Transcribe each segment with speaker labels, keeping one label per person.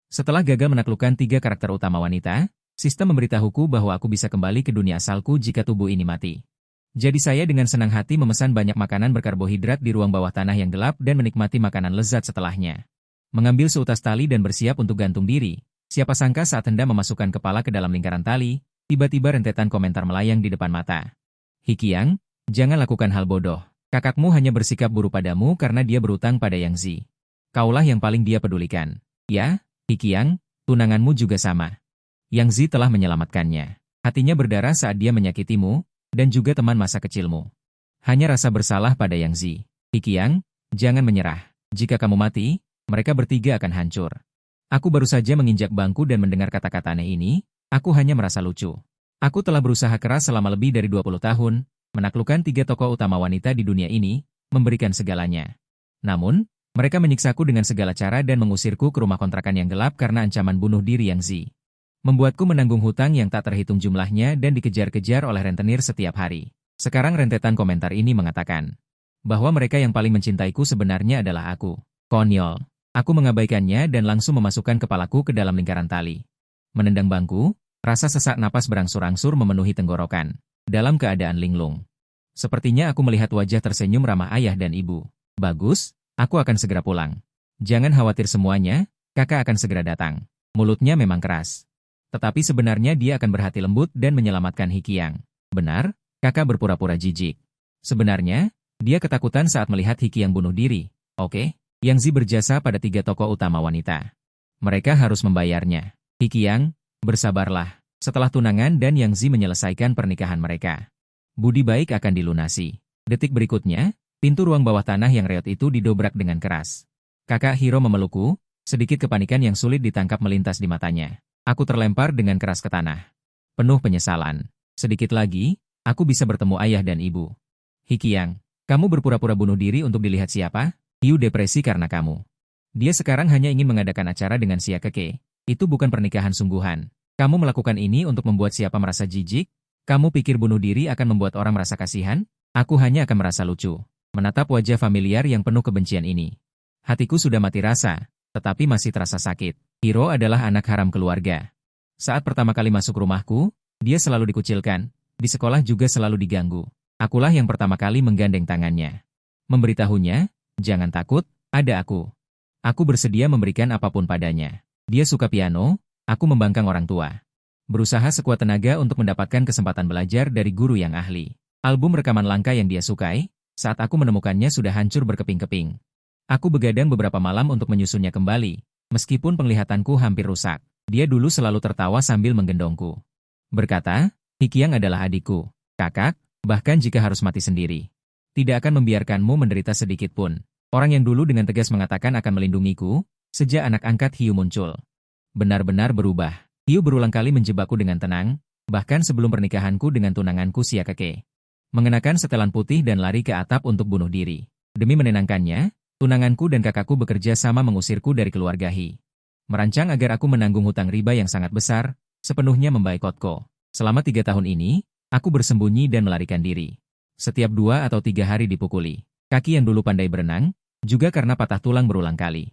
Speaker 1: Setelah gagal menaklukkan 3 karakter utama wanita, sistem memberitahuku bahwa aku bisa kembali ke dunia asalku jika tubuh ini mati. Jadi saya dengan senang hati memesan banyak makanan berkarbohidrat di ruang bawah tanah yang gelap dan menikmati makanan lezat setelahnya. Mengambil seutas tali dan bersiap untuk gantung diri. Siapa sangka saat hendak memasukkan kepala ke dalam lingkaran tali, tiba-tiba rentetan komentar melayang di depan mata. "Hikiang, jangan lakukan hal bodoh. Kakakmu hanya bersikap buruk padamu karena dia berutang pada Yang Zi. Kaulah yang paling dia pedulikan. Ya, Hikiang, tunanganmu juga sama. Yang Zi telah menyelamatkannya. Hatinya berdarah saat dia menyakitimu, dan juga teman masa kecilmu. Hanya rasa bersalah pada Yang Zi. Hikiang, jangan menyerah. Jika kamu mati, mereka bertiga akan hancur." Aku baru saja menginjak bangku dan mendengar kata-kata aneh ini, aku hanya merasa lucu. Aku telah berusaha keras selama lebih dari 20 tahun, menaklukkan 3 tokoh utama wanita di dunia ini, memberikan segalanya. Namun, mereka menyiksaku dengan segala cara dan mengusirku ke rumah kontrakan yang gelap karena ancaman bunuh diri Yang Zi. Membuatku menanggung hutang yang tak terhitung jumlahnya dan dikejar-kejar oleh rentenir setiap hari. Sekarang rentetan komentar ini mengatakan bahwa mereka yang paling mencintaiku sebenarnya adalah aku. Konyol. Aku mengabaikannya dan langsung memasukkan kepalaku ke dalam lingkaran tali. Menendang bangku, rasa sesak napas berangsur-angsur memenuhi tenggorokan. Dalam keadaan linglung. Sepertinya aku melihat wajah tersenyum ramah ayah dan ibu. Bagus, aku akan segera pulang. Jangan khawatir semuanya, kakak akan segera datang. Mulutnya memang keras. Tetapi sebenarnya dia akan berhati lembut dan menyelamatkan Hikiang. Benar, kakak berpura-pura jijik. Sebenarnya, dia ketakutan saat melihat Hikiang bunuh diri. Oke, Yang Zi berjasa pada 3 tokoh utama wanita. Mereka harus membayarnya. Hikiang, bersabarlah. Setelah tunangan dan Yang Zi menyelesaikan pernikahan mereka, budi baik akan dilunasi. Detik berikutnya, pintu ruang bawah tanah yang reot itu didobrak dengan keras. Kakak Hiro memelukku, sedikit kepanikan yang sulit ditangkap melintas di matanya. Aku terlempar dengan keras ke tanah. Penuh penyesalan. Sedikit lagi, aku bisa bertemu ayah dan ibu. Hikiang, kamu berpura-pura bunuh diri untuk dilihat siapa? Hiu depresi karena kamu. Dia sekarang hanya ingin mengadakan acara dengan Siakeke. Itu bukan pernikahan sungguhan. Kamu melakukan ini untuk membuat siapa merasa jijik? Kamu pikir bunuh diri akan membuat orang merasa kasihan? Aku hanya akan merasa lucu. Menatap wajah familiar yang penuh kebencian ini. Hatiku sudah mati rasa, tetapi masih terasa sakit. Hiro adalah anak haram keluarga. Saat pertama kali masuk rumahku, dia selalu dikucilkan. Di sekolah juga selalu diganggu. Akulah yang pertama kali menggandeng tangannya. Memberitahunya, jangan takut, ada aku. Aku bersedia memberikan apapun padanya. Dia suka piano, aku membangkang orang tua. Berusaha sekuat tenaga untuk mendapatkan kesempatan belajar dari guru yang ahli. Album rekaman langka yang dia sukai, saat aku menemukannya sudah hancur berkeping-keping. Aku begadang beberapa malam untuk menyusunnya kembali, meskipun penglihatanku hampir rusak. Dia dulu selalu tertawa sambil menggendongku. Berkata, Hikiang adalah adikku, kakak, bahkan jika harus mati sendiri. Tidak akan membiarkanmu menderita sedikit pun. Orang yang dulu dengan tegas mengatakan akan melindungiku, sejak anak angkat Hiu muncul. Benar-benar berubah. Hiu berulang kali menjebakku dengan tenang, bahkan sebelum pernikahanku dengan tunanganku Siakeke. Mengenakan setelan putih dan lari ke atap untuk bunuh diri. Demi menenangkannya, tunanganku dan kakakku bekerja sama mengusirku dari keluarga Hi. Merancang agar aku menanggung hutang riba yang sangat besar, sepenuhnya membaikotku. Selama 3 tahun ini, aku bersembunyi dan melarikan diri. Setiap 2 atau 3 hari dipukuli. Kaki yang dulu pandai berenang, juga karena patah tulang berulang kali.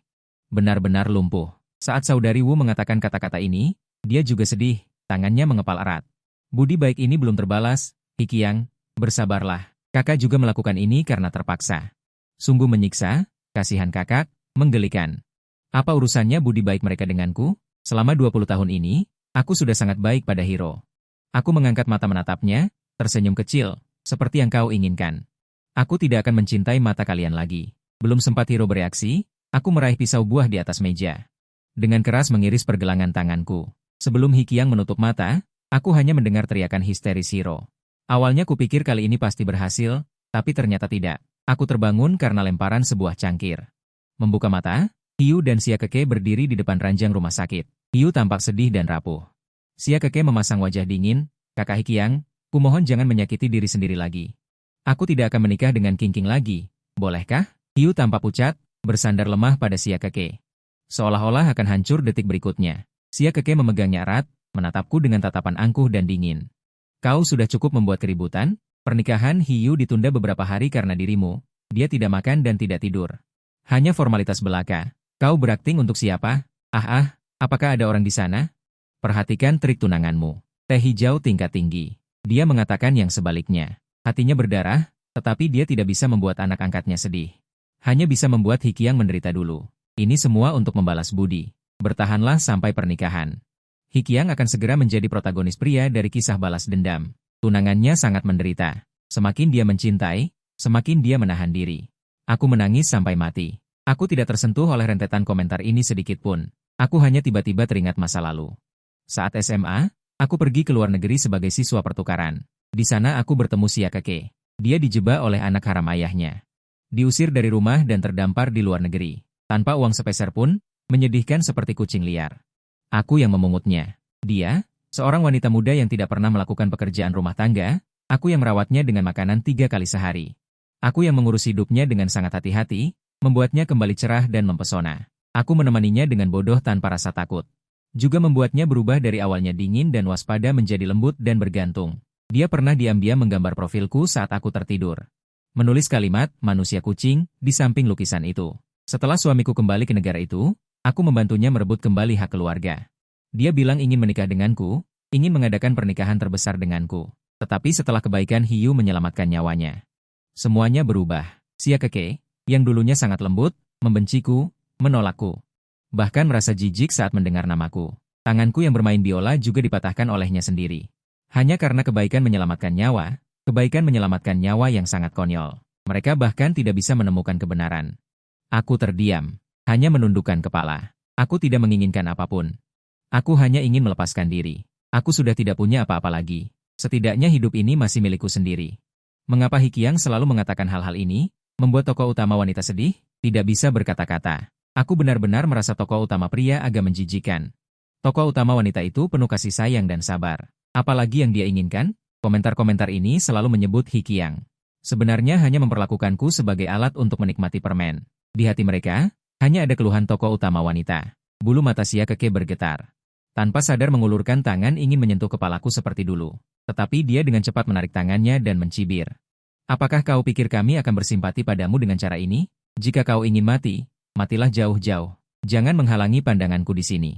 Speaker 1: Benar-benar lumpuh. Saat saudari Wu mengatakan kata-kata ini, dia juga sedih, tangannya mengepal erat. Budi baik ini belum terbalas, Hikiang, bersabarlah. Kakak juga melakukan ini karena terpaksa. Sungguh menyiksa, kasihan kakak, menggelikan. Apa urusannya budi baik mereka denganku? Selama 20 tahun ini, aku sudah sangat baik pada Hiro. Aku mengangkat mata menatapnya, tersenyum kecil, seperti yang kau inginkan. Aku tidak akan mencintai mata kalian lagi. Belum sempat Hiro bereaksi, aku meraih pisau buah di atas meja. Dengan keras mengiris pergelangan tanganku. Sebelum Hikiang menutup mata, aku hanya mendengar teriakan histeris Hiro. Awalnya kupikir kali ini pasti berhasil, tapi ternyata tidak. Aku terbangun karena lemparan sebuah cangkir. Membuka mata, Hiu dan Siakeke berdiri di depan ranjang rumah sakit. Hiu tampak sedih dan rapuh. Siakeke memasang wajah dingin, kakak Hikiang, kumohon jangan menyakiti diri sendiri lagi. Aku tidak akan menikah dengan Kingking lagi, bolehkah? Hiu tampak pucat, bersandar lemah pada Siakeke. Seolah-olah akan hancur detik berikutnya. Siakeke memegangnya erat, menatapku dengan tatapan angkuh dan dingin. Kau sudah cukup membuat keributan? Pernikahan Hiu ditunda beberapa hari karena dirimu. Dia tidak makan dan tidak tidur. Hanya formalitas belaka. Kau berakting untuk siapa? Apakah ada orang di sana? Perhatikan trik tunanganmu. Teh hijau tingkat tinggi. Dia mengatakan yang sebaliknya. Hatinya berdarah, tetapi dia tidak bisa membuat anak angkatnya sedih. Hanya bisa membuat Hikiang menderita dulu. Ini semua untuk membalas budi. Bertahanlah sampai pernikahan. Hikiang akan segera menjadi protagonis pria dari kisah balas dendam. Tunangannya sangat menderita. Semakin dia mencintai, semakin dia menahan diri. Aku menangis sampai mati. Aku tidak tersentuh oleh rentetan komentar ini sedikit pun. Aku hanya tiba-tiba teringat masa lalu. Saat SMA, aku pergi ke luar negeri sebagai siswa pertukaran. Di sana aku bertemu Siakeke. Dia dijebak oleh anak haram ayahnya. Diusir dari rumah dan terdampar di luar negeri. Tanpa uang sepeser pun, menyedihkan seperti kucing liar. Aku yang memungutnya. Dia, seorang wanita muda yang tidak pernah melakukan pekerjaan rumah tangga, aku yang merawatnya dengan makanan 3 kali sehari. Aku yang mengurus hidupnya dengan sangat hati-hati, membuatnya kembali cerah dan mempesona. Aku menemaninya dengan bodoh tanpa rasa takut. Juga membuatnya berubah dari awalnya dingin dan waspada menjadi lembut dan bergantung. Dia pernah diam-diam menggambar profilku saat aku tertidur. Menulis kalimat, manusia kucing, di samping lukisan itu. Setelah suamiku kembali ke negara itu, aku membantunya merebut kembali hak keluarga. Dia bilang ingin menikah denganku, ingin mengadakan pernikahan terbesar denganku. Tetapi setelah kebaikan Hiu menyelamatkan nyawanya. Semuanya berubah. Siakeke, yang dulunya sangat lembut, membenciku, menolakku. Bahkan merasa jijik saat mendengar namaku. Tanganku yang bermain biola juga dipatahkan olehnya sendiri. Hanya karena kebaikan menyelamatkan nyawa yang sangat konyol. Mereka bahkan tidak bisa menemukan kebenaran. Aku terdiam, hanya menundukkan kepala. Aku tidak menginginkan apapun. Aku hanya ingin melepaskan diri. Aku sudah tidak punya apa-apa lagi. Setidaknya hidup ini masih milikku sendiri. Mengapa Hikiang selalu mengatakan hal-hal ini? Membuat tokoh utama wanita sedih? Tidak bisa berkata-kata. Aku benar-benar merasa tokoh utama pria agak menjijikan. Tokoh utama wanita itu penuh kasih sayang dan sabar. Apalagi yang dia inginkan? Komentar-komentar ini selalu menyebut Hikiang. Sebenarnya hanya memperlakukanku sebagai alat untuk menikmati permen. Di hati mereka, hanya ada keluhan tokoh utama wanita. Bulu mata Siakeke bergetar. Tanpa sadar mengulurkan tangan ingin menyentuh kepalaku seperti dulu. Tetapi dia dengan cepat menarik tangannya dan mencibir. Apakah kau pikir kami akan bersimpati padamu dengan cara ini? Jika kau ingin mati, matilah jauh-jauh. Jangan menghalangi pandanganku di sini.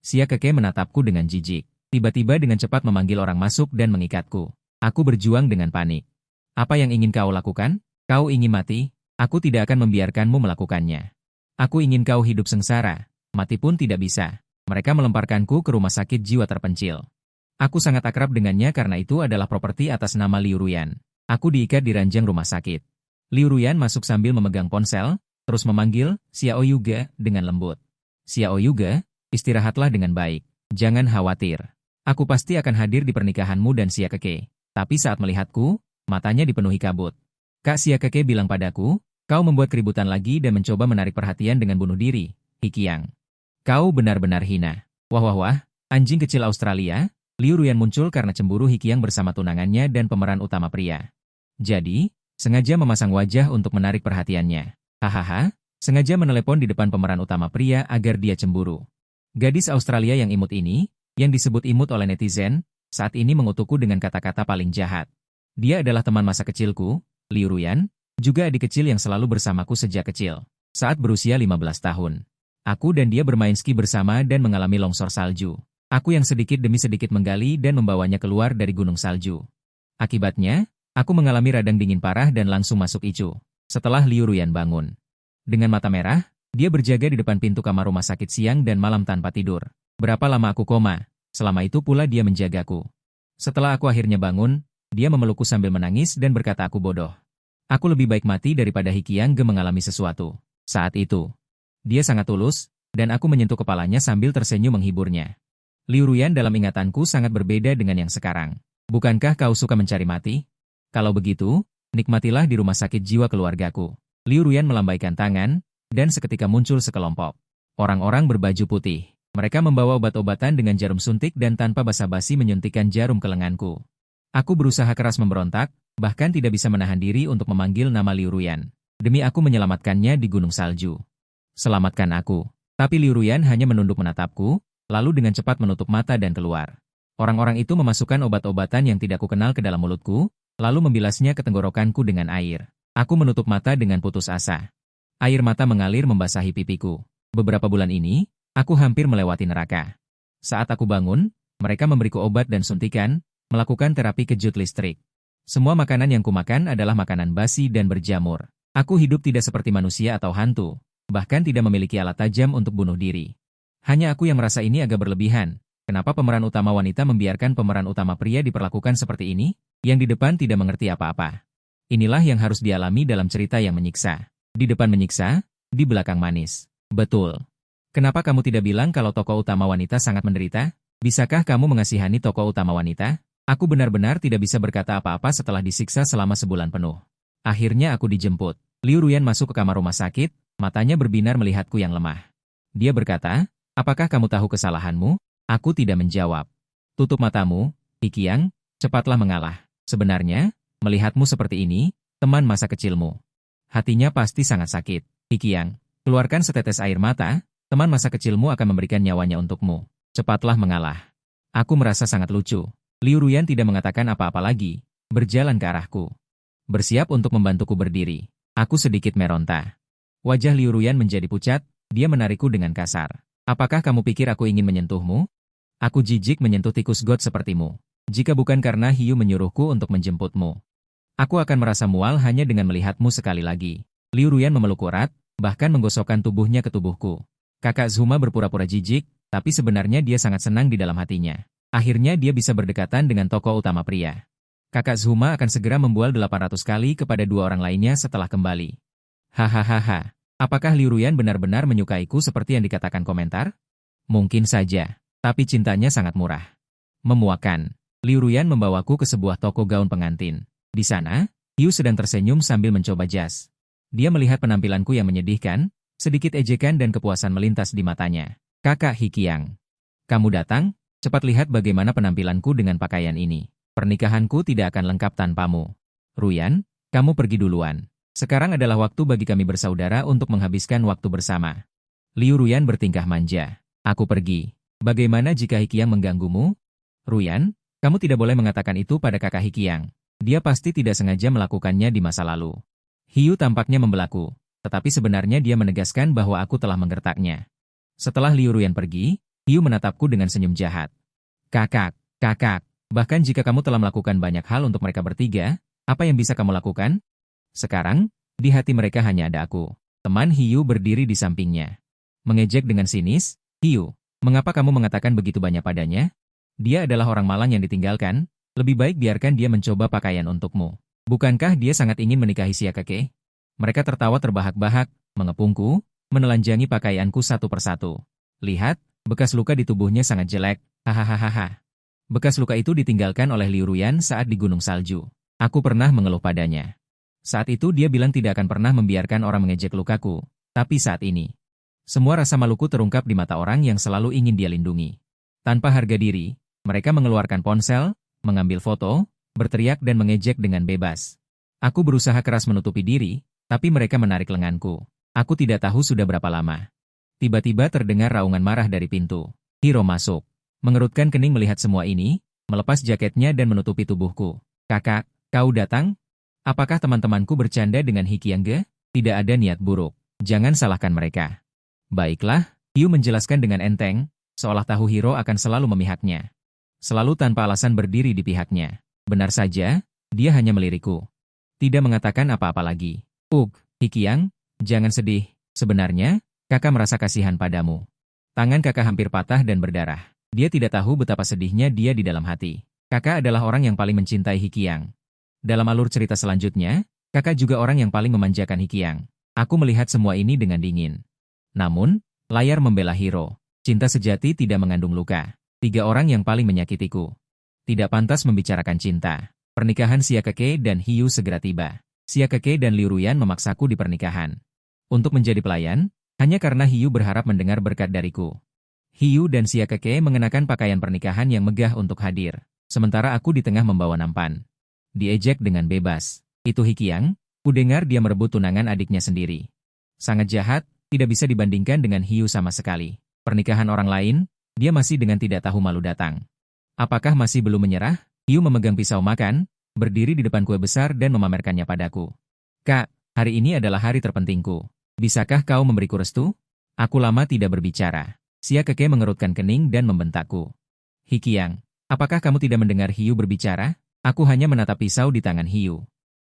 Speaker 1: Siakeke menatapku dengan jijik. Tiba-tiba dengan cepat memanggil orang masuk dan mengikatku. Aku berjuang dengan panik. Apa yang ingin kau lakukan? Kau ingin mati? Aku tidak akan membiarkanmu melakukannya. Aku ingin kau hidup sengsara. Mati pun tidak bisa. Mereka melemparkanku ke rumah sakit jiwa terpencil. Aku sangat akrab dengannya karena itu adalah properti atas nama Liu Ruyan. Aku diikat di ranjang rumah sakit. Liu Ruyan masuk sambil memegang ponsel, terus memanggil, Xiao Yuge, dengan lembut. Xiao Yuge, istirahatlah dengan baik. Jangan khawatir. Aku pasti akan hadir di pernikahanmu dan Siakeke. Tapi saat melihatku, matanya dipenuhi kabut. Kak Siakeke bilang padaku, kau membuat keributan lagi dan mencoba menarik perhatian dengan bunuh diri, Hikiang. Kau benar-benar hina. Wah wah wah, anjing kecil Australia. Liu Ruyan muncul karena cemburu Hikiang bersama tunangannya dan pemeran utama pria. Jadi, sengaja memasang wajah untuk menarik perhatiannya. Hahaha, sengaja menelepon di depan pemeran utama pria agar dia cemburu. Gadis Australia yang imut ini, yang disebut imut oleh netizen, saat ini mengutukku dengan kata-kata paling jahat. Dia adalah teman masa kecilku, Liu Ruyan, juga adik kecil yang selalu bersamaku sejak kecil. Saat berusia 15 tahun. Aku dan dia bermain ski bersama dan mengalami longsor salju. Aku yang sedikit demi sedikit menggali dan membawanya keluar dari gunung salju. Akibatnya, aku mengalami radang dingin parah dan langsung masuk ICU. Setelah Liu Ruyan bangun. Dengan mata merah, dia berjaga di depan pintu kamar rumah sakit siang dan malam tanpa tidur. Berapa lama aku koma? Selama itu pula dia menjagaku. Setelah aku akhirnya bangun, dia memelukku sambil menangis dan berkata aku bodoh. Aku lebih baik mati daripada Hikiang mengalami sesuatu. Saat itu, dia sangat tulus, dan aku menyentuh kepalanya sambil tersenyum menghiburnya. Liu Ruyan dalam ingatanku sangat berbeda dengan yang sekarang. Bukankah kau suka mencari mati? Kalau begitu, nikmatilah di rumah sakit jiwa keluargaku. Liu Ruyan melambaikan tangan, dan seketika muncul sekelompok orang-orang berbaju putih. Mereka membawa obat-obatan dengan jarum suntik dan tanpa basa-basi menyuntikkan jarum ke lenganku. Aku berusaha keras memberontak, bahkan tidak bisa menahan diri untuk memanggil nama Liu Ruyan. Demi aku menyelamatkannya di gunung salju. Selamatkan aku. Tapi Liu Ruyan hanya menunduk menatapku, lalu dengan cepat menutup mata dan keluar. Orang-orang itu memasukkan obat-obatan yang tidak kukenal ke dalam mulutku, lalu membilasnya ke tenggorokanku dengan air. Aku menutup mata dengan putus asa. Air mata mengalir membasahi pipiku. Beberapa bulan ini, Aku hampir melewati neraka. Saat aku bangun, mereka memberiku obat dan suntikan, melakukan terapi kejut listrik. Semua makanan yang kumakan adalah makanan basi dan berjamur. Aku hidup tidak seperti manusia atau hantu, bahkan tidak memiliki alat tajam untuk bunuh diri. Hanya aku yang merasa ini agak berlebihan. Kenapa pemeran utama wanita membiarkan pemeran utama pria diperlakukan seperti ini? Yang di depan tidak mengerti apa-apa. Inilah yang harus dialami dalam cerita yang menyiksa. Di depan menyiksa, di belakang manis. Betul. Kenapa kamu tidak bilang kalau tokoh utama wanita sangat menderita? Bisakah kamu mengasihani tokoh utama wanita? Aku benar-benar tidak bisa berkata apa-apa setelah disiksa selama sebulan penuh. Akhirnya aku dijemput. Liu Ruyan masuk ke kamar rumah sakit, matanya berbinar melihatku yang lemah. Dia berkata, apakah kamu tahu kesalahanmu? Aku tidak menjawab. Tutup matamu, Hikiang, cepatlah mengalah. Sebenarnya, melihatmu seperti ini, teman masa kecilmu. Hatinya pasti sangat sakit. Hikiang, keluarkan setetes air mata, teman masa kecilmu akan memberikan nyawanya untukmu. Cepatlah mengalah. Aku merasa sangat lucu. Liu Ruyan tidak mengatakan apa-apa lagi, berjalan ke arahku. Bersiap untuk membantuku berdiri. Aku sedikit meronta. Wajah Liu Ruyan menjadi pucat, dia menarikku dengan kasar. Apakah kamu pikir aku ingin menyentuhmu? Aku jijik menyentuh tikus got sepertimu. Jika bukan karena Hiu menyuruhku untuk menjemputmu. Aku akan merasa mual hanya dengan melihatmu sekali lagi. Liu Ruyan memelukku erat, bahkan menggosokkan tubuhnya ke tubuhku. Kakak Zuma berpura-pura jijik, tapi sebenarnya dia sangat senang di dalam hatinya. Akhirnya dia bisa berdekatan dengan tokoh utama pria. Kakak Zuma akan segera membual 800 kali kepada dua orang lainnya setelah kembali. Hahaha. Apakah Liu Ruyan benar-benar menyukaiku seperti yang dikatakan komentar? Mungkin saja, tapi cintanya sangat murah. Memuakan. Liu Ruyan membawaku ke sebuah toko gaun pengantin. Di sana, Hiu sedang tersenyum sambil mencoba jas. Dia melihat penampilanku yang menyedihkan, sedikit ejekan dan kepuasan melintas di matanya. Kakak Hikiang, kamu datang? Cepat lihat bagaimana penampilanku dengan pakaian ini. Pernikahanku tidak akan lengkap tanpamu. Ruyan, kamu pergi duluan. Sekarang adalah waktu bagi kami bersaudara untuk menghabiskan waktu bersama. Liu Ruyan bertingkah manja. Aku pergi. Bagaimana jika Hikiang mengganggumu? Ruyan, kamu tidak boleh mengatakan itu pada kakak Hikiang. Dia pasti tidak sengaja melakukannya di masa lalu. Hiu tampaknya membelaku, tetapi sebenarnya dia menegaskan bahwa aku telah menggertaknya. Setelah Liu Ruyan pergi, Hiu menatapku dengan senyum jahat. Kakak, bahkan jika kamu telah melakukan banyak hal untuk mereka bertiga, apa yang bisa kamu lakukan? Sekarang, di hati mereka hanya ada aku. Teman Hiu berdiri di sampingnya. Mengejek dengan sinis, Hiu, mengapa kamu mengatakan begitu banyak padanya? Dia adalah orang malang yang ditinggalkan, lebih baik biarkan dia mencoba pakaian untukmu. Bukankah dia sangat ingin menikahi Siakake? Mereka tertawa terbahak-bahak, mengepungku, menelanjangi pakaianku satu persatu. Lihat, bekas luka di tubuhnya sangat jelek, hahaha. Bekas luka itu ditinggalkan oleh Liu Ruyan saat di Gunung Salju. Aku pernah mengeluh padanya. Saat itu dia bilang tidak akan pernah membiarkan orang mengejek lukaku, tapi saat ini, semua rasa maluku terungkap di mata orang yang selalu ingin dia lindungi. Tanpa harga diri, mereka mengeluarkan ponsel, mengambil foto, berteriak dan mengejek dengan bebas. Aku berusaha keras menutupi diri, tapi mereka menarik lenganku. Aku tidak tahu sudah berapa lama. Tiba-tiba terdengar raungan marah dari pintu. Hiro masuk. Mengerutkan kening melihat semua ini, melepas jaketnya dan menutupi tubuhku. Kakak, kau datang? Apakah teman-temanku bercanda dengan Hikiangge? Tidak ada niat buruk. Jangan salahkan mereka. Baiklah, Hiu menjelaskan dengan enteng, seolah tahu Hiro akan selalu memihaknya. Selalu tanpa alasan berdiri di pihaknya. Benar saja, dia hanya melirikku. Tidak mengatakan apa-apa lagi. Hikiang, jangan sedih. Sebenarnya, kakak merasa kasihan padamu. Tangan kakak hampir patah dan berdarah. Dia tidak tahu betapa sedihnya dia di dalam hati. Kakak adalah orang yang paling mencintai Hikiang. Dalam alur cerita selanjutnya, kakak juga orang yang paling memanjakan Hikiang. Aku melihat semua ini dengan dingin. Namun, layar membela Hiro. Cinta sejati tidak mengandung luka. 3 orang yang paling menyakitiku. Tidak pantas membicarakan cinta. Pernikahan Siakake dan Hiu segera tiba. Siakake dan Liu Ruyan memaksaku di pernikahan. Untuk menjadi pelayan, hanya karena Hiu berharap mendengar berkat dariku. Hiu dan Siakake mengenakan pakaian pernikahan yang megah untuk hadir. Sementara aku di tengah membawa nampan. Diejek dengan bebas. Itu Hikiang, kudengar dia merebut tunangan adiknya sendiri. Sangat jahat, tidak bisa dibandingkan dengan Hiu sama sekali. Pernikahan orang lain, dia masih dengan tidak tahu malu datang. Apakah masih belum menyerah? Hiu memegang pisau makan, berdiri di depan kue besar dan memamerkannya padaku. Kak, hari ini adalah hari terpentingku. Bisakah kau memberiku restu? Aku lama tidak berbicara. Xia Keke mengerutkan kening dan membentakku. Hikiang, apakah kamu tidak mendengar Hiu berbicara? Aku hanya menatap pisau di tangan Hiu.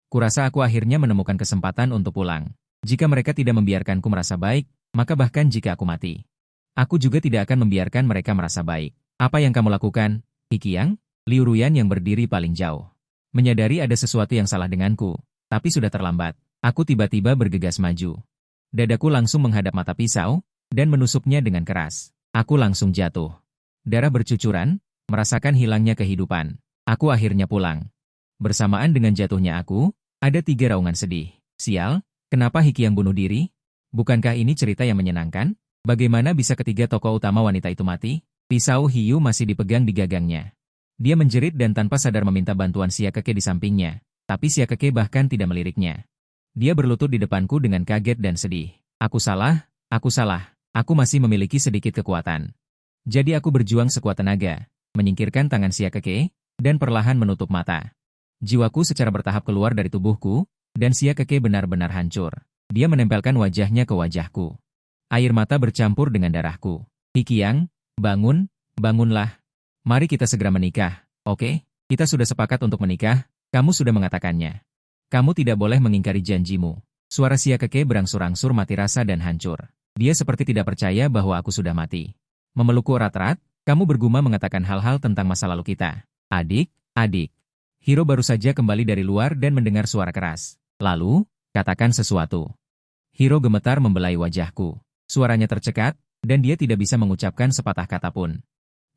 Speaker 1: Kurasa aku akhirnya menemukan kesempatan untuk pulang. Jika mereka tidak membiarkanku merasa baik, maka bahkan jika aku mati, aku juga tidak akan membiarkan mereka merasa baik. Apa yang kamu lakukan, Hikiang? Liu Ruyan yang berdiri paling jauh menyadari ada sesuatu yang salah denganku, tapi sudah terlambat. Aku tiba-tiba bergegas maju. Dadaku langsung menghadap mata pisau, dan menusuknya dengan keras. Aku langsung jatuh. Darah bercucuran, merasakan hilangnya kehidupan. Aku akhirnya pulang. Bersamaan dengan jatuhnya aku, ada 3 raungan sedih. Sial, kenapa Hikiang bunuh diri? Bukankah ini cerita yang menyenangkan? Bagaimana bisa ketiga tokoh utama wanita itu mati? Pisau Hiu masih dipegang di gagangnya. Dia menjerit dan tanpa sadar meminta bantuan Xia Keke di sampingnya. Tapi Xia Keke bahkan tidak meliriknya. Dia berlutut di depanku dengan kaget dan sedih. Aku salah, aku masih memiliki sedikit kekuatan. Jadi aku berjuang sekuat tenaga, menyingkirkan tangan Xia Keke, dan perlahan menutup mata. Jiwaku secara bertahap keluar dari tubuhku, dan Xia Keke benar-benar hancur. Dia menempelkan wajahnya ke wajahku. Air mata bercampur dengan darahku. Hikiang, bangunlah. Mari kita segera menikah, oke? Kita sudah sepakat untuk menikah, kamu sudah mengatakannya. Kamu tidak boleh mengingkari janjimu. Suara Xia Keke berangsur-angsur mati rasa dan hancur. Dia seperti tidak percaya bahwa aku sudah mati. Memelukku erat-erat, kamu bergumam mengatakan hal-hal tentang masa lalu kita. Adik. Hiro baru saja kembali dari luar dan mendengar suara keras. Lalu, katakan sesuatu. Hiro gemetar membelai wajahku. Suaranya tercekat, dan dia tidak bisa mengucapkan sepatah kata pun.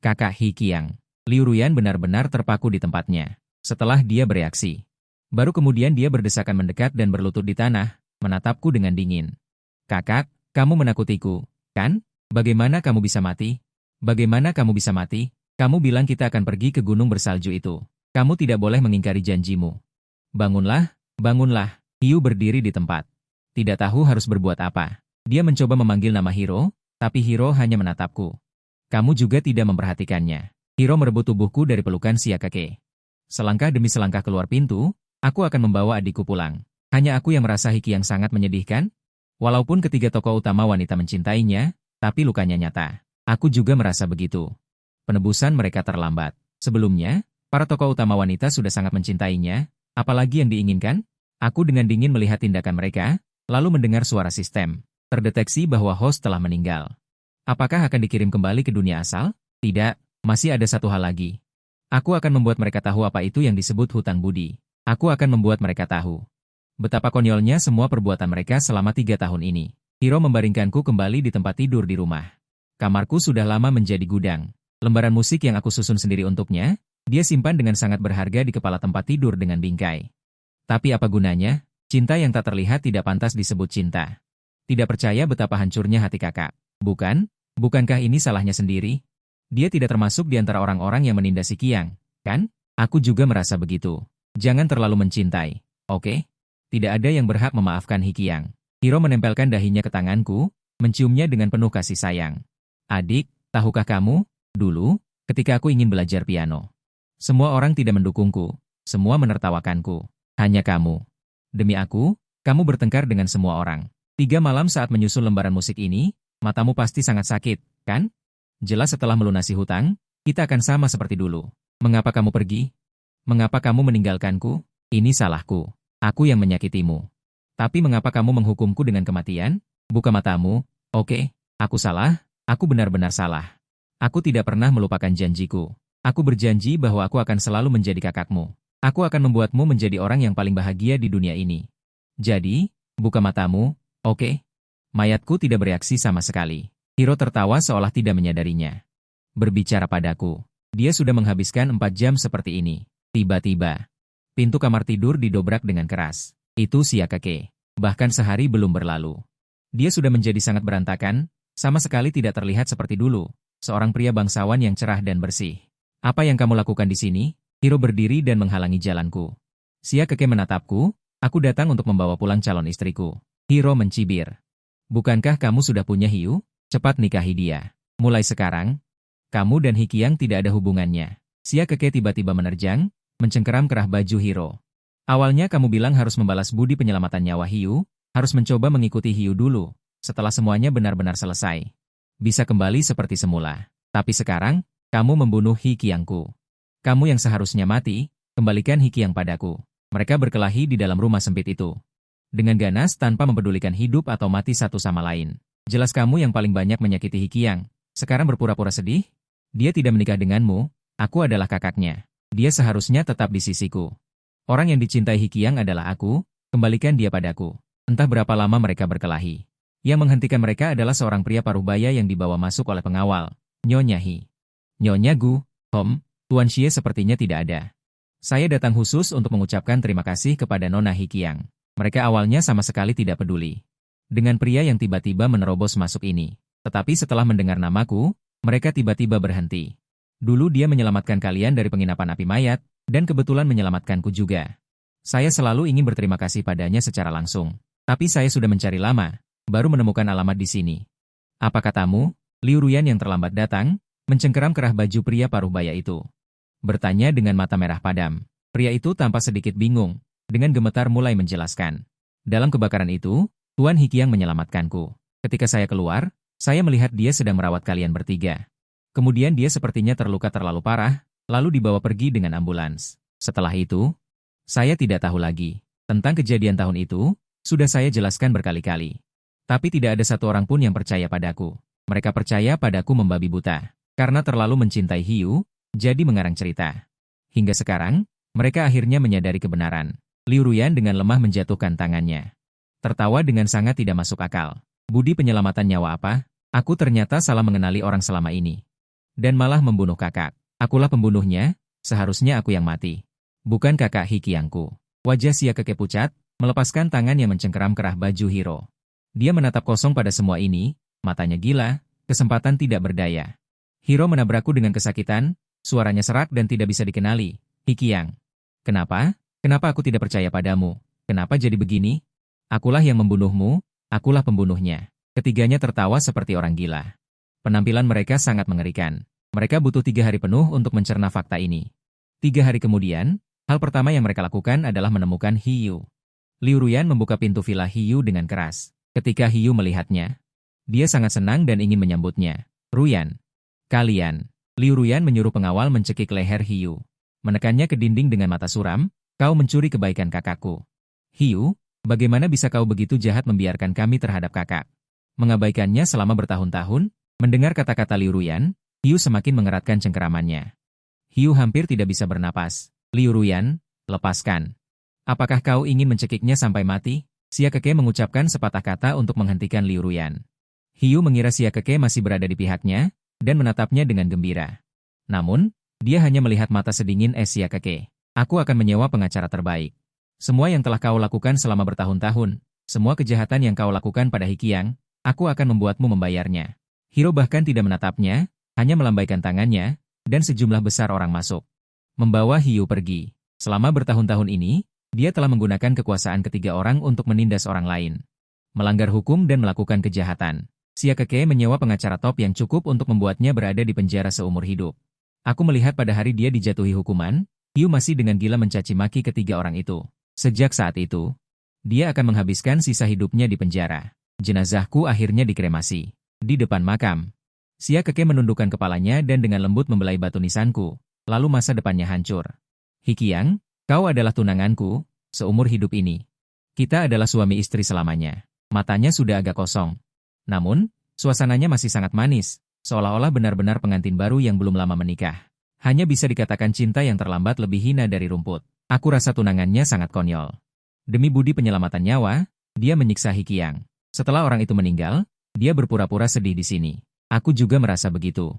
Speaker 1: Kakak Hikiang. Liu Ruyan benar-benar terpaku di tempatnya. Setelah dia bereaksi. Baru kemudian dia berdesakan mendekat dan berlutut di tanah, menatapku dengan dingin. Kakak, kamu menakutiku, kan? Bagaimana kamu bisa mati? Kamu bilang kita akan pergi ke gunung bersalju itu. Kamu tidak boleh mengingkari janjimu. Bangunlah. Hiu berdiri di tempat. Tidak tahu harus berbuat apa. Dia mencoba memanggil nama Hiro, tapi Hiro hanya menatapku. Kamu juga tidak memperhatikannya. Hiro merebut tubuhku dari pelukan Xia Keke. Selangkah demi selangkah keluar pintu, aku akan membawa adikku pulang. Hanya aku yang merasa Hikiang sangat menyedihkan. Walaupun ketiga tokoh utama wanita mencintainya, tapi lukanya nyata. Aku juga merasa begitu. Penebusan mereka terlambat. Sebelumnya, para tokoh utama wanita sudah sangat mencintainya, apalagi yang diinginkan? Aku dengan dingin melihat tindakan mereka, lalu mendengar suara sistem. Terdeteksi bahwa host telah meninggal. Apakah akan dikirim kembali ke dunia asal? Tidak, masih ada satu hal lagi. Aku akan membuat mereka tahu apa itu yang disebut hutang budi. Aku akan membuat mereka tahu betapa konyolnya semua perbuatan mereka selama 3 tahun ini. Hiro membaringkanku kembali di tempat tidur di rumah. Kamarku sudah lama menjadi gudang. Lembaran musik yang aku susun sendiri untuknya, dia simpan dengan sangat berharga di kepala tempat tidur dengan bingkai. Tapi apa gunanya? Cinta yang tak terlihat tidak pantas disebut cinta. Tidak percaya betapa hancurnya hati kakak. Bukankah ini salahnya sendiri? Dia tidak termasuk di antara orang-orang yang menindas Hikiang, kan? Aku juga merasa begitu. Jangan terlalu mencintai, oke? Tidak ada yang berhak memaafkan Hikiang. Hiro menempelkan dahinya ke tanganku, menciumnya dengan penuh kasih sayang. Adik, tahukah kamu, dulu, ketika aku ingin belajar piano, semua orang tidak mendukungku, semua menertawakanku. Hanya kamu. Demi aku, kamu bertengkar dengan semua orang. 3 malam saat menyusul lembaran musik ini, matamu pasti sangat sakit, kan? Jelas setelah melunasi hutang, kita akan sama seperti dulu. Mengapa kamu pergi? Mengapa kamu meninggalkanku? Ini salahku. Aku yang menyakitimu. Tapi mengapa kamu menghukumku dengan kematian? Buka matamu. Oke, aku salah, aku benar-benar salah. Aku tidak pernah melupakan janjiku. Aku berjanji bahwa aku akan selalu menjadi kakakmu. Aku akan membuatmu menjadi orang yang paling bahagia di dunia ini. Jadi, buka matamu, oke? Mayatku tidak bereaksi sama sekali. Hiro tertawa seolah tidak menyadarinya. Berbicara padaku. Dia sudah menghabiskan 4 jam seperti ini. Tiba-tiba, pintu kamar tidur didobrak dengan keras. Itu Xia Keke. Bahkan sehari belum berlalu. Dia sudah menjadi sangat berantakan, sama sekali tidak terlihat seperti dulu. Seorang pria bangsawan yang cerah dan bersih. Apa yang kamu lakukan di sini? Hiro berdiri dan menghalangi jalanku. Xia Keke menatapku, aku datang untuk membawa pulang calon istriku. Hiro mencibir. Bukankah kamu sudah punya hiu? Cepat nikahi dia. Mulai sekarang, kamu dan Hikiang tidak ada hubungannya. Xia Keke tiba-tiba menerjang, mencengkeram kerah baju Hiro. Awalnya kamu bilang harus membalas budi penyelamatan nyawa hiu, harus mencoba mengikuti hiu dulu, setelah semuanya benar-benar selesai. bisa kembali seperti semula. Tapi sekarang, kamu membunuh Hikiangku. Kamu yang seharusnya mati, kembalikan Hikiang padaku. Mereka berkelahi di dalam rumah sempit itu. Dengan ganas tanpa mempedulikan hidup atau mati satu sama lain. Jelas kamu yang paling banyak menyakiti Hikiang. Sekarang berpura-pura sedih? Dia tidak menikah denganmu, aku adalah kakaknya. Dia seharusnya tetap di sisiku. Orang yang dicintai Hikiang adalah aku, kembalikan dia padaku. Entah berapa lama mereka berkelahi. Yang menghentikan mereka adalah seorang pria parubaya yang dibawa masuk oleh pengawal, Nyonya Hi. Nyonya Gu, Tuan Xie sepertinya tidak ada. Saya datang khusus untuk mengucapkan terima kasih kepada Nona Hikiang. Mereka awalnya sama sekali tidak peduli dengan pria yang tiba-tiba menerobos masuk ini. Tetapi setelah mendengar namaku, mereka tiba-tiba berhenti. Dulu dia menyelamatkan kalian dari penginapan api mayat, dan kebetulan menyelamatkanku juga. Saya selalu ingin berterima kasih padanya secara langsung. Tapi saya sudah mencari lama, baru menemukan alamat di sini. Apa katamu? Liu Ruyan yang terlambat datang, mencengkeram kerah baju pria parubaya itu. Bertanya dengan mata merah padam. Pria itu tampak sedikit bingung, dengan gemetar mulai menjelaskan. Dalam kebakaran itu, Tuan Hikiang menyelamatkanku. Ketika saya keluar, saya melihat dia sedang merawat kalian bertiga. Kemudian dia sepertinya terluka terlalu parah, lalu dibawa pergi dengan ambulans. Setelah itu, saya tidak tahu lagi. Tentang kejadian tahun itu, sudah saya jelaskan berkali-kali. Tapi tidak ada satu orang pun yang percaya padaku. Mereka percaya padaku membabi buta. Karena terlalu mencintai Hiu, jadi mengarang cerita. Hingga sekarang, mereka akhirnya menyadari kebenaran. Liu Ruyan dengan lemah menjatuhkan tangannya. Tertawa dengan sangat tidak masuk akal. Budi penyelamatan nyawa apa? Aku ternyata salah mengenali orang selama ini. Dan malah membunuh kakak. Akulah pembunuhnya, seharusnya aku yang mati. Bukan kakak Hikiangku. Wajah Xia Keke pucat, melepaskan tangan yang mencengkeram kerah baju Hiro. Dia menatap kosong pada semua ini, matanya gila, kesempatan tidak berdaya. Hiro menabrakku dengan kesakitan, suaranya serak dan tidak bisa dikenali. Hikiang. Kenapa? Kenapa aku tidak percaya padamu? Kenapa jadi begini? Akulah yang membunuhmu, akulah pembunuhnya. Ketiganya tertawa seperti orang gila. Penampilan mereka sangat mengerikan. Mereka butuh 3 hari penuh untuk mencerna fakta ini. 3 hari kemudian, hal pertama yang mereka lakukan adalah menemukan Hiu. Liu Ruyan membuka pintu villa Hiu dengan keras. Ketika Hiu melihatnya, dia sangat senang dan ingin menyambutnya. Ruyan. Kalian. Liu Ruyan menyuruh pengawal mencekik leher Hiu. Menekannya ke dinding dengan mata suram, kau mencuri kebaikan kakakku. Hiu, bagaimana bisa kau begitu jahat membiarkan kami terhadap kakak? Mengabaikannya selama bertahun-tahun? Mendengar kata-kata Liu Ruyan, Hiu semakin mengeratkan cengkeramannya. Hiu hampir tidak bisa bernapas. Liu Ruyan, lepaskan. Apakah kau ingin mencekiknya sampai mati? Xia Keke mengucapkan sepatah kata untuk menghentikan Liu Ruyan. Hiu mengira Xia Keke masih berada di pihaknya, dan menatapnya dengan gembira. Namun, dia hanya melihat mata sedingin Xia Keke. Aku akan menyewa pengacara terbaik. Semua yang telah kau lakukan selama bertahun-tahun, semua kejahatan yang kau lakukan pada Hikiang, aku akan membuatmu membayarnya. Hiro bahkan tidak menatapnya, hanya melambaikan tangannya, dan sejumlah besar orang masuk. Membawa Hiu pergi. Selama bertahun-tahun ini, dia telah menggunakan kekuasaan ketiga orang untuk menindas orang lain. Melanggar hukum dan melakukan kejahatan. Xia Keke menyewa pengacara top yang cukup untuk membuatnya berada di penjara seumur hidup. Aku melihat pada hari dia dijatuhi hukuman, Hiu masih dengan gila mencaci maki ketiga orang itu. Sejak saat itu, dia akan menghabiskan sisa hidupnya di penjara. Jenazahku akhirnya dikremasi. Di depan makam. Xia Keke menundukkan kepalanya dan dengan lembut membelai batu nisanku, lalu masa depannya hancur. Hikiang, kau adalah tunanganku, seumur hidup ini. Kita adalah suami istri selamanya. Matanya sudah agak kosong. Namun, suasananya masih sangat manis, seolah-olah benar-benar pengantin baru yang belum lama menikah. Hanya bisa dikatakan cinta yang terlambat lebih hina dari rumput. Aku rasa tunangannya sangat konyol. Demi budi penyelamatan nyawa, dia menyiksa Hikiang. Setelah orang itu meninggal, dia berpura-pura sedih di sini. Aku juga merasa begitu.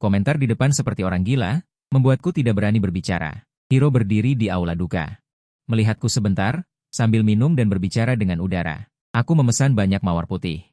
Speaker 1: Komentar di depan seperti orang gila, membuatku tidak berani berbicara. Hiro berdiri di aula duka. Melihatku sebentar, sambil minum dan berbicara dengan udara. Aku memesan banyak mawar putih.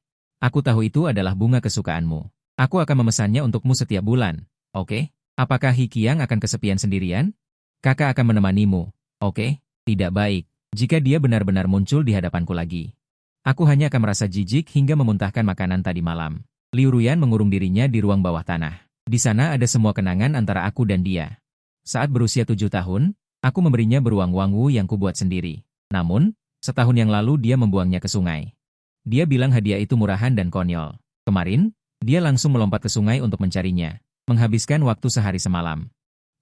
Speaker 1: Aku tahu itu adalah bunga kesukaanmu. Aku akan memesannya untukmu setiap bulan, oke? Apakah Hikiang akan kesepian sendirian? Kakak akan menemanimu, oke? Tidak baik, jika dia benar-benar muncul di hadapanku lagi. Aku hanya akan merasa jijik hingga memuntahkan makanan tadi malam. Liu Ruyan mengurung dirinya di ruang bawah tanah. Di sana ada semua kenangan antara aku dan dia. Saat berusia 7 tahun, aku memberinya beruang wangwu yang kubuat sendiri. Namun, setahun yang lalu dia membuangnya ke sungai. Dia bilang hadiah itu murahan dan konyol. Kemarin, Dia langsung melompat ke sungai untuk mencarinya, menghabiskan waktu sehari semalam.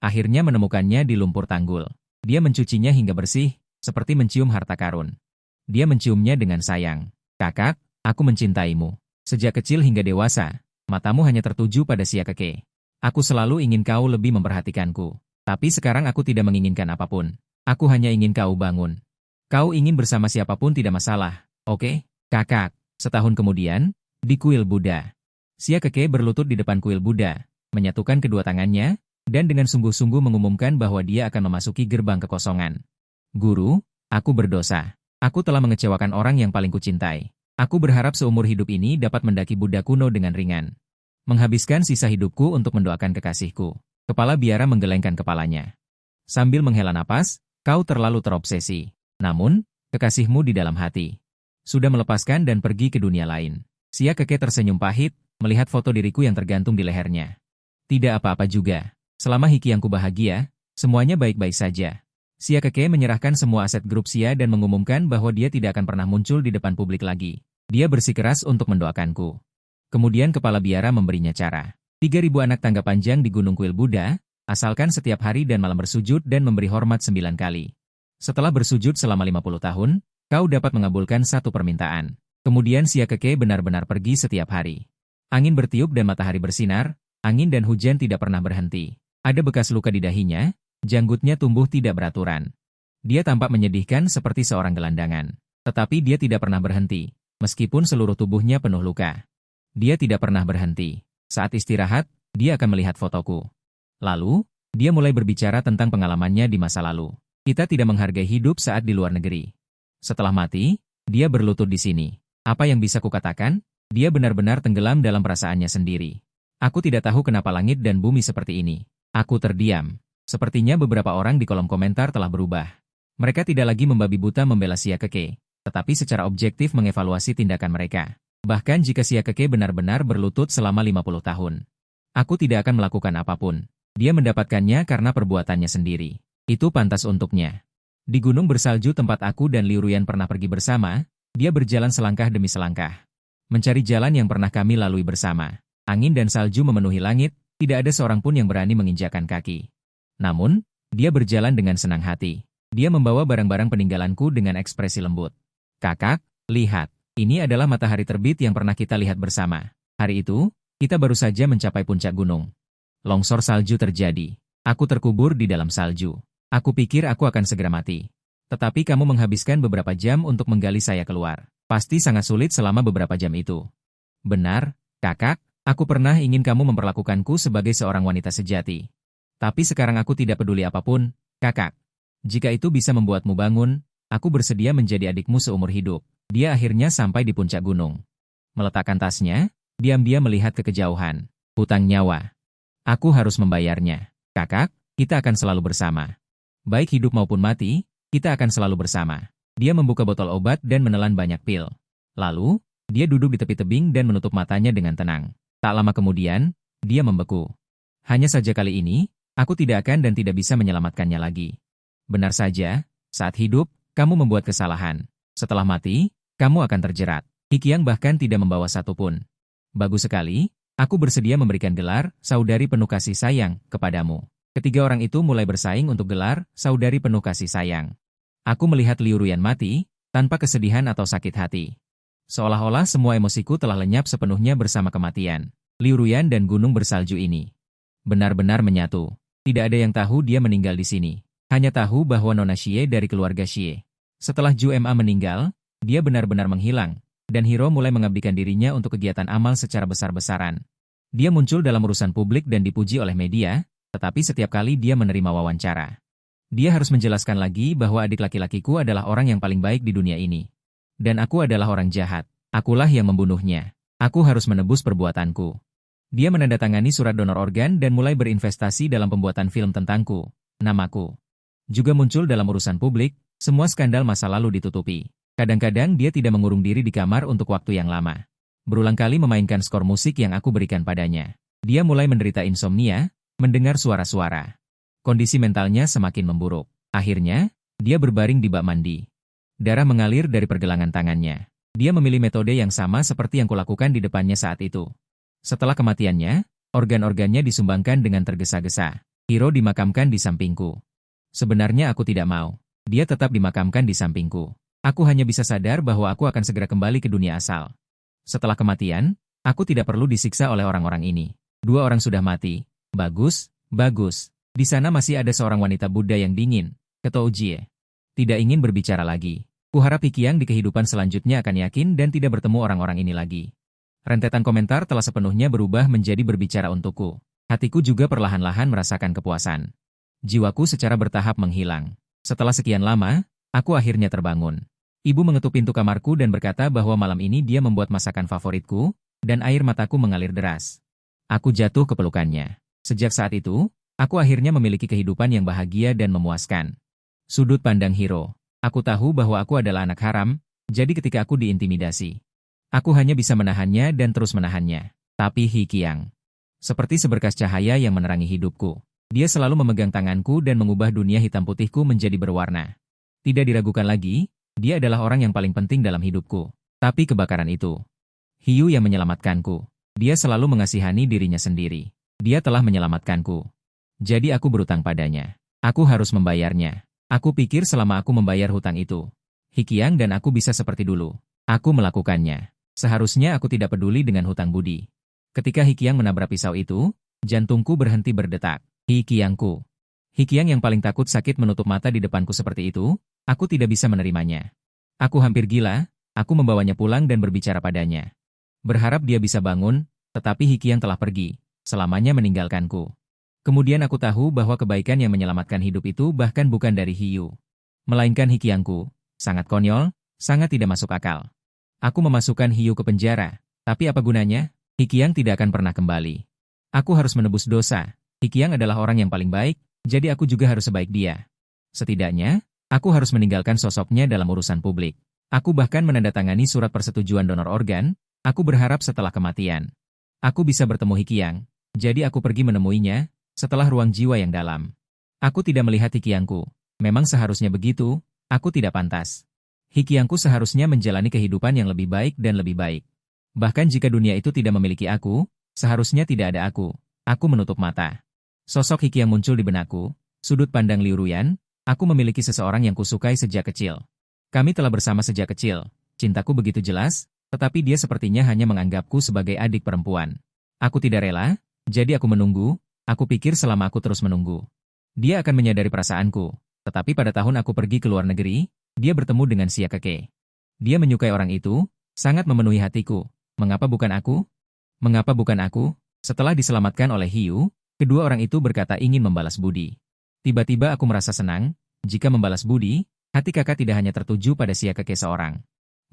Speaker 1: Akhirnya menemukannya di lumpur tanggul. Dia mencucinya hingga bersih, seperti mencium harta karun. Dia menciumnya dengan sayang. Kakak, aku mencintaimu. Sejak kecil hingga dewasa, matamu hanya tertuju pada Siakeke. Aku selalu ingin kau lebih memperhatikanku. Tapi sekarang aku tidak menginginkan apapun. Aku hanya ingin kau bangun. Kau ingin bersama siapapun tidak masalah, oke? Kakak. Setahun kemudian, di kuil Buddha. Siakeke berlutut di depan kuil Buddha, menyatukan kedua tangannya, dan dengan sungguh-sungguh mengumumkan bahwa dia akan memasuki gerbang kekosongan. Guru, aku berdosa. Aku telah mengecewakan orang yang paling kucintai. Aku berharap seumur hidup ini dapat mendaki Buddha kuno dengan ringan. Menghabiskan sisa hidupku untuk mendoakan kekasihku. Kepala biara menggelengkan kepalanya. Sambil menghela napas, kau terlalu terobsesi. Namun, kekasihmu di dalam hati sudah melepaskan dan pergi ke dunia lain. Siakeke tersenyum pahit, melihat foto diriku yang tergantung di lehernya. Tidak apa-apa juga. Selama Hikiyangku bahagia, semuanya baik-baik saja. Siakeke menyerahkan semua aset grup Sia dan mengumumkan bahwa dia tidak akan pernah muncul di depan publik lagi. Dia bersikeras untuk mendoakanku. Kemudian kepala biara memberinya cara. 3.000 anak tangga panjang di Gunung Kuil Buddha, asalkan setiap hari dan malam bersujud dan memberi hormat 9 kali. Setelah bersujud selama 50 tahun, kau dapat mengabulkan satu permintaan. Kemudian Siakeke benar-benar pergi setiap hari. Angin bertiup dan matahari bersinar, angin dan hujan tidak pernah berhenti. Ada bekas luka di dahinya, janggutnya tumbuh tidak beraturan. Dia tampak menyedihkan seperti seorang gelandangan. Tetapi dia tidak pernah berhenti, meskipun seluruh tubuhnya penuh luka. Dia tidak pernah berhenti. Saat istirahat, dia akan melihat fotoku. Lalu, dia mulai berbicara tentang pengalamannya di masa lalu. Kita tidak menghargai hidup saat di luar negeri. Setelah mati, dia berlutut di sini. Apa yang bisa kukatakan? Dia benar-benar tenggelam dalam perasaannya sendiri. Aku tidak tahu kenapa langit dan bumi seperti ini. Aku terdiam. Sepertinya beberapa orang di kolom komentar telah berubah. Mereka tidak lagi membabi buta membela Siakeke, tetapi secara objektif mengevaluasi tindakan mereka. Bahkan jika Siakeke benar-benar berlutut selama 50 tahun. Aku tidak akan melakukan apapun. Dia mendapatkannya karena perbuatannya sendiri. Itu pantas untuknya. Di gunung bersalju tempat aku dan Liu Ruyan pernah pergi bersama, dia berjalan selangkah demi selangkah. Mencari jalan yang pernah kami lalui bersama. Angin dan salju memenuhi langit, tidak ada seorang pun yang berani menginjakan kaki. Namun, dia berjalan dengan senang hati. Dia membawa barang-barang peninggalanku dengan ekspresi lembut. Kakak, lihat. Ini adalah matahari terbit yang pernah kita lihat bersama. Hari itu, kita baru saja mencapai puncak gunung. Longsor salju terjadi. Aku terkubur di dalam salju. Aku pikir aku akan segera mati. Tetapi kamu menghabiskan beberapa jam untuk menggali saya keluar. Pasti sangat sulit selama beberapa jam itu. Benar, kakak, aku pernah ingin kamu memperlakukanku sebagai seorang wanita sejati. Tapi sekarang aku tidak peduli apapun, kakak. Jika itu bisa membuatmu bangun, aku bersedia menjadi adikmu seumur hidup. Dia akhirnya sampai di puncak gunung. Meletakkan tasnya, diam-diam melihat ke kejauhan. Hutang nyawa. Aku harus membayarnya. Kakak, kita akan selalu bersama. Baik hidup maupun mati, kita akan selalu bersama. Dia membuka botol obat dan menelan banyak pil. Lalu, dia duduk di tepi tebing dan menutup matanya dengan tenang. Tak lama kemudian, dia membeku. Hanya saja kali ini, aku tidak akan dan tidak bisa menyelamatkannya lagi. Benar saja, saat hidup, kamu membuat kesalahan. Setelah mati, kamu akan terjerat. Hikiyang bahkan tidak membawa satu pun. Bagus sekali, aku bersedia memberikan gelar, saudari penuh kasih sayang, kepadamu. Ketiga orang itu mulai bersaing untuk gelar, saudari penuh kasih sayang. Aku melihat Liu Ruyan mati, tanpa kesedihan atau sakit hati. Seolah-olah semua emosiku telah lenyap sepenuhnya bersama kematian. Liu Ruyan dan gunung bersalju ini benar-benar menyatu. Tidak ada yang tahu dia meninggal di sini. Hanya tahu bahwa Nona Xie dari keluarga Xie. Setelah Zhu Ma meninggal, dia benar-benar menghilang, dan Hiro mulai mengabdikan dirinya untuk kegiatan amal secara besar-besaran. Dia muncul dalam urusan publik dan dipuji oleh media, tetapi setiap kali dia menerima wawancara, dia harus menjelaskan lagi bahwa adik laki-lakiku adalah orang yang paling baik di dunia ini. Dan aku adalah orang jahat. Akulah yang membunuhnya. Aku harus menebus perbuatanku. Dia menandatangani surat donor organ dan mulai berinvestasi dalam pembuatan film tentangku, namaku. Juga muncul dalam urusan publik, semua skandal masa lalu ditutupi. Kadang-kadang dia tidak mengurung diri di kamar untuk waktu yang lama. Berulang kali memainkan skor musik yang aku berikan padanya. Dia mulai menderita insomnia, mendengar suara-suara. Kondisi mentalnya semakin memburuk. Akhirnya, dia berbaring di bak mandi. Darah mengalir dari pergelangan tangannya. Dia memilih metode yang sama seperti yang kulakukan di depannya saat itu. Setelah kematiannya, organ-organnya disumbangkan dengan tergesa-gesa. Hiro dimakamkan di sampingku. Sebenarnya aku tidak mau. Dia tetap dimakamkan di sampingku. Aku hanya bisa sadar bahwa aku akan segera kembali ke dunia asal. Setelah kematian, aku tidak perlu disiksa oleh orang-orang ini. 2 orang sudah mati. Bagus, bagus. Di sana masih ada seorang wanita Buddha yang dingin, Ketou Jie. Tidak ingin berbicara lagi. Kuharap Hikiang di kehidupan selanjutnya akan yakin dan tidak bertemu orang-orang ini lagi. Rentetan komentar telah sepenuhnya berubah menjadi berbicara untukku. Hatiku juga perlahan-lahan merasakan kepuasan. Jiwaku secara bertahap menghilang. Setelah sekian lama, aku akhirnya terbangun. Ibu mengetuk pintu kamarku dan berkata bahwa malam ini dia membuat masakan favoritku, dan air mataku mengalir deras. Aku jatuh ke pelukannya. Sejak saat itu, aku akhirnya memiliki kehidupan yang bahagia dan memuaskan. Sudut pandang Hiro. Aku tahu bahwa aku adalah anak haram, jadi ketika aku diintimidasi, aku hanya bisa menahannya dan terus menahannya. Tapi Hikiang, seperti seberkas cahaya yang menerangi hidupku. Dia selalu memegang tanganku dan mengubah dunia hitam putihku menjadi berwarna. Tidak diragukan lagi, dia adalah orang yang paling penting dalam hidupku. Tapi kebakaran itu, Hiyu yang menyelamatkanku. Dia selalu mengasihani dirinya sendiri. Dia telah menyelamatkanku. Jadi aku berutang padanya. Aku harus membayarnya. Aku pikir selama aku membayar hutang itu, Hikiang dan aku bisa seperti dulu. Aku melakukannya. Seharusnya aku tidak peduli dengan hutang budi. Ketika Hikiang menabrak pisau itu, jantungku berhenti berdetak. Hikiangku. Hikiang yang paling takut sakit menutup mata di depanku seperti itu, aku tidak bisa menerimanya. Aku hampir gila, aku membawanya pulang dan berbicara padanya. Berharap dia bisa bangun, tetapi Hikiang telah pergi, selamanya meninggalkanku. Kemudian aku tahu bahwa kebaikan yang menyelamatkan hidup itu bahkan bukan dari Hiyu, melainkan Hikiangku. Sangat konyol, sangat tidak masuk akal. Aku memasukkan Hiyu ke penjara, tapi apa gunanya? Hikiang tidak akan pernah kembali. Aku harus menebus dosa. Hikiang adalah orang yang paling baik, jadi aku juga harus sebaik dia. Setidaknya, aku harus meninggalkan sosoknya dalam urusan publik. Aku bahkan menandatangani surat persetujuan donor organ. Aku berharap setelah kematian, aku bisa bertemu Hikiang, jadi aku pergi menemuinya. Setelah ruang jiwa yang dalam, aku tidak melihat Hikiangku. Memang seharusnya begitu, aku tidak pantas. Hikiangku seharusnya menjalani kehidupan yang lebih baik dan lebih baik. Bahkan jika dunia itu tidak memiliki aku, seharusnya tidak ada aku. Aku menutup mata. Sosok Hikiang muncul di benakku. Sudut pandang Liu Ruyan, aku memiliki seseorang yang kusukai sejak kecil. Kami telah bersama sejak kecil. Cintaku begitu jelas, tetapi dia sepertinya hanya menganggapku sebagai adik perempuan. Aku tidak rela, jadi aku menunggu. Aku pikir selama aku terus menunggu, dia akan menyadari perasaanku. Tetapi pada tahun aku pergi ke luar negeri, dia bertemu dengan Xia Keke. Dia menyukai orang itu, sangat memenuhi hatiku. Mengapa bukan aku? Mengapa bukan aku? Setelah diselamatkan oleh Hiyu, kedua orang itu berkata ingin membalas budi. Tiba-tiba aku merasa senang, jika membalas budi, hati kakak tidak hanya tertuju pada Xia Keke seorang.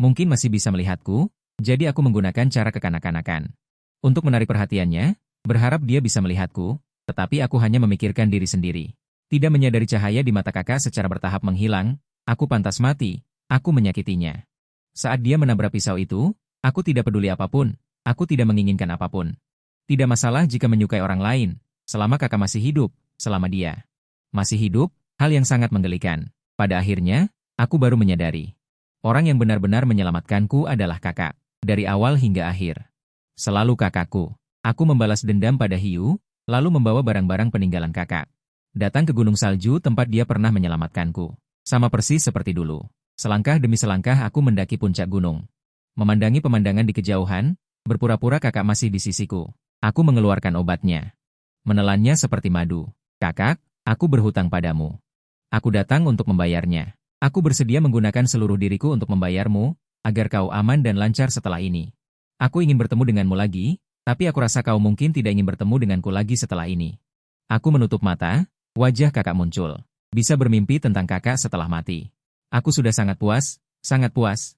Speaker 1: Mungkin masih bisa melihatku, jadi aku menggunakan cara kekanak-kanakan. Untuk menarik perhatiannya, berharap dia bisa melihatku, tetapi aku hanya memikirkan diri sendiri. Tidak menyadari cahaya di mata kakak secara bertahap menghilang, aku pantas mati, aku menyakitinya. Saat dia menabrak pisau itu, aku tidak peduli apapun, aku tidak menginginkan apapun. Tidak masalah jika menyukai orang lain, selama kakak masih hidup, selama dia masih hidup, hal yang sangat menggelikan. Pada akhirnya, aku baru menyadari. Orang yang benar-benar menyelamatkanku adalah kakak, dari awal hingga akhir. Selalu kakakku. Aku membalas dendam pada Hiyu, lalu membawa barang-barang peninggalan kakak. Datang ke gunung salju tempat dia pernah menyelamatkanku. Sama persis seperti dulu. Selangkah demi selangkah aku mendaki puncak gunung. Memandangi pemandangan di kejauhan, berpura-pura kakak masih di sisiku. Aku mengeluarkan obatnya. Menelannya seperti madu. Kakak, aku berhutang padamu. Aku datang untuk membayarnya. Aku bersedia menggunakan seluruh diriku untuk membayarmu, agar kau aman dan lancar setelah ini. Aku ingin bertemu denganmu lagi, tapi aku rasa kau mungkin tidak ingin bertemu denganku lagi setelah ini. Aku menutup mata, wajah kakak muncul. Bisa bermimpi tentang kakak setelah mati. Aku sudah sangat puas, sangat puas.